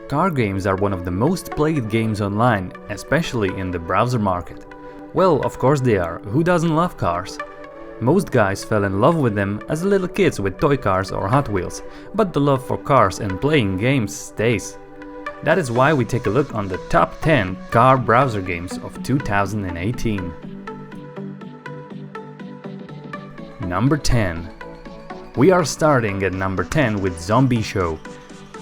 Car games are one of the most played games online, especially in the browser market. Well, of course they are, who doesn't love cars? Most guys fell in love with them as little kids with toy cars or Hot Wheels, but the love for cars and playing games stays. That is why we take a look on the top 10 car browser games of 2018. Number 10. We are starting at number 10 with Zombie Show.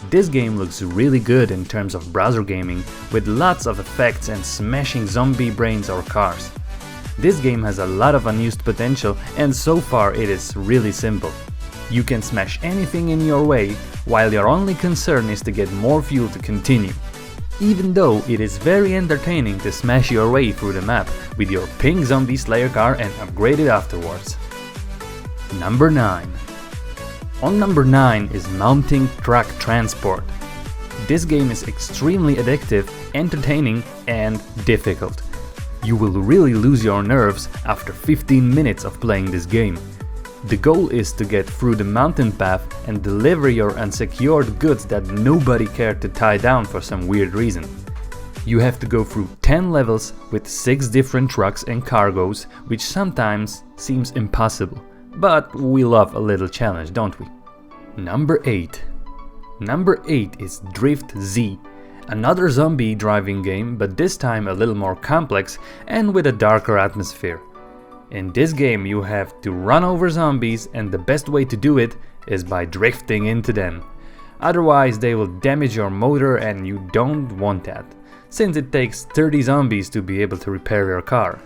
This game looks really good in terms of browser gaming, with lots of effects and smashing zombie brains or cars. This game has a lot of unused potential, and so far it is really simple. You can smash anything in your way, while your only concern is to get more fuel to continue. Even though it is very entertaining to smash your way through the map with your pink zombie slayer car and upgrade it afterwards. Number 9. On number 9 is Mounting Truck Transport. This game is extremely addictive, entertaining, and difficult. You will really lose your nerves after 15 minutes of playing this game. The goal is to get through the mountain path and deliver your unsecured goods that nobody cared to tie down for some weird reason. You have to go through 10 levels with 6 different trucks and cargoes, which sometimes seems impossible. But we love a little challenge, don't we? Number 8. Number 8 is Drift Z. Another zombie driving game, but this time a little more complex and with a darker atmosphere. In this game you have to run over zombies, and the best way to do it is by drifting into them. Otherwise they will damage your motor, and you don't want that, since it takes 30 zombies to be able to repair your car.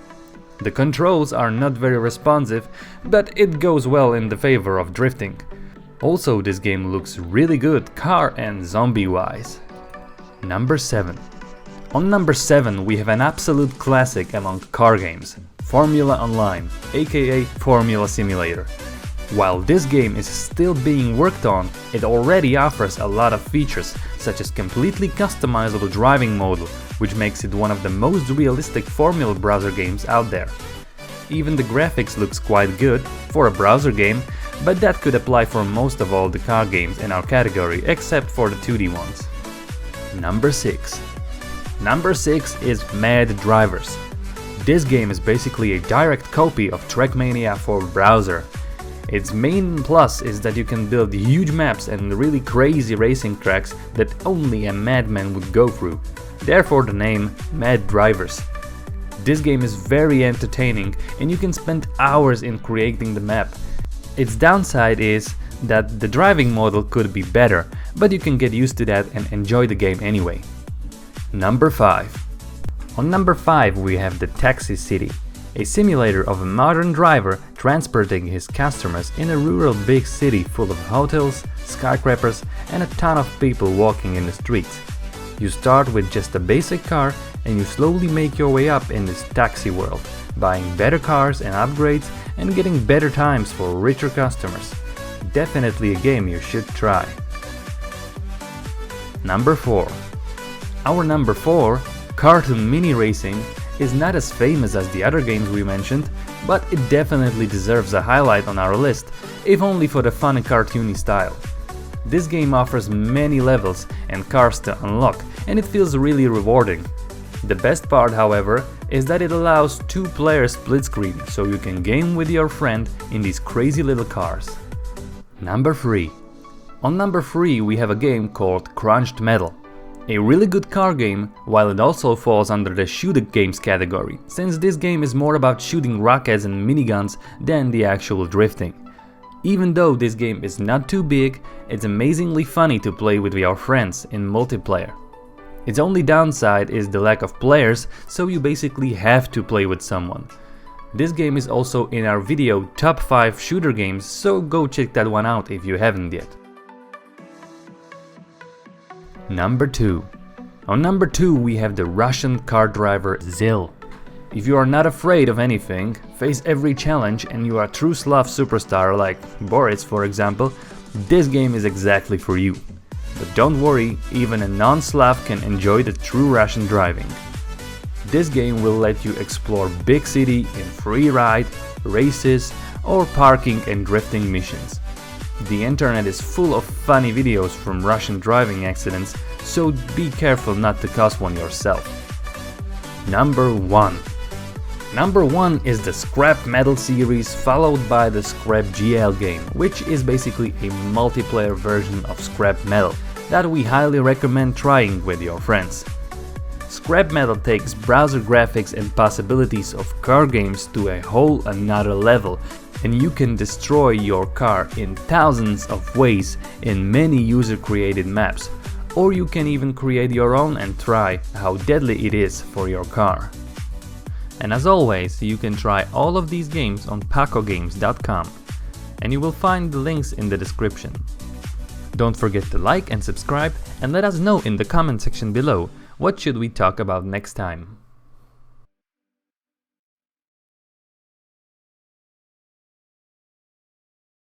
The controls are not very responsive, but it goes well in the favor of drifting. Also, this game looks really good car and zombie wise. Number 7. On number 7 we have an absolute classic among car games, Formula Online, aka Formula Simulator. While this game is still being worked on, it already offers a lot of features, such as completely customizable driving mode, which makes it one of the most realistic Formula browser games out there. Even the graphics looks quite good for a browser game, but that could apply for most of all the car games in our category, except for the 2D ones. Number 6. Number 6 is Mad Drivers. This game is basically a direct copy of Trackmania for browser. Its main plus is that you can build huge maps and really crazy racing tracks that only a madman would go through. Therefore the name Mad Drivers. This game is very entertaining, and you can spend hours in creating the map. Its downside is that the driving model could be better, but you can get used to that and enjoy the game anyway. Number 5. On number 5 we have the Taxi City, a simulator of a modern driver transporting his customers in a rural big city full of hotels, skyscrapers, and a ton of people walking in the streets. You start with just a basic car, and you slowly make your way up in this taxi world, buying better cars and upgrades and getting better times for richer customers. Definitely a game you should try. Number 4. Our number 4, Cartoon Mini Racing, is not as famous as the other games we mentioned, but it definitely deserves a highlight on our list, if only for the fun and cartoony style. This game offers many levels and cars to unlock, and it feels really rewarding. The best part, however, is that it allows 2-player split screen, so you can game with your friend in these crazy little cars. Number 3. On number 3 we have a game called Crunched Metal. A really good car game, while it also falls under the shooter games category, since this game is more about shooting rockets and miniguns than the actual drifting. Even though this game is not too big, it's amazingly funny to play with your friends in multiplayer. Its only downside is the lack of players, so you basically have to play with someone. This game is also in our video Top 5 Shooter Games, so go check that one out if you haven't yet. Number 2. On number 2 we have the Russian Car Driver Zil. If you are not afraid of anything, face every challenge, and you are a true Slav superstar like Boris for example, this game is exactly for you. But don't worry, even a non-Slav can enjoy the true Russian driving. This game will let you explore big city in free ride, races, or parking and drifting missions. The internet is full of funny videos from Russian driving accidents, so be careful not to cause one yourself. Number 1. Number 1 is the Scrap Metal series, followed by the Scrap GL game, which is basically a multiplayer version of Scrap Metal that we highly recommend trying with your friends. Scrap Metal takes browser graphics and possibilities of car games to a whole another level, and you can destroy your car in thousands of ways in many user-created maps, or you can even create your own and try how deadly it is for your car. And as always, you can try all of these games on PacoGames.com, and you will find the links in the description. Don't forget to like and subscribe, and let us know in the comment section below what should we talk about next time.